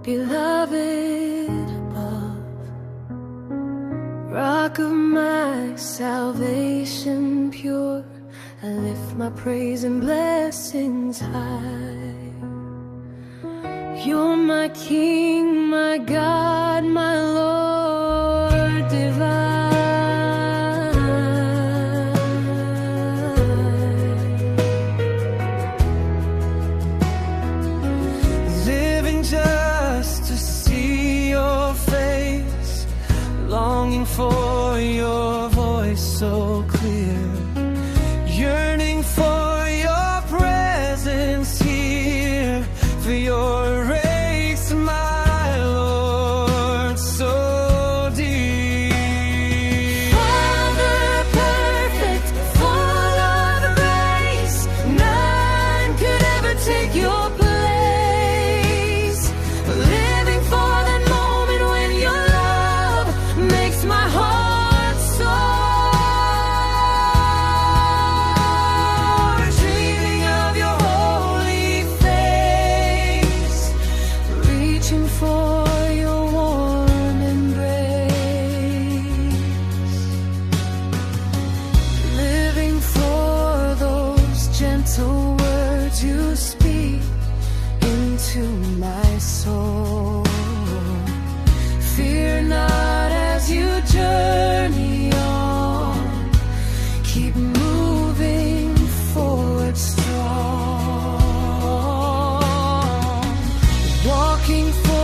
beloved above, rock of my salvation pure, I lift my praise and blessings high. You're my King, my God, my Lord divine. Living just to see your face, longing for your voice so clear, yearning for your presence here, for your grace, my Lord, so deep. Father perfect, full of grace, none could ever take your place. Living for that moment when your love makes my heart soar. Dreaming of your holy face, reaching for your warm embrace. Living for those gentle words you speak into my soul. Fear not as you journey on, keep moving forward strong, walking for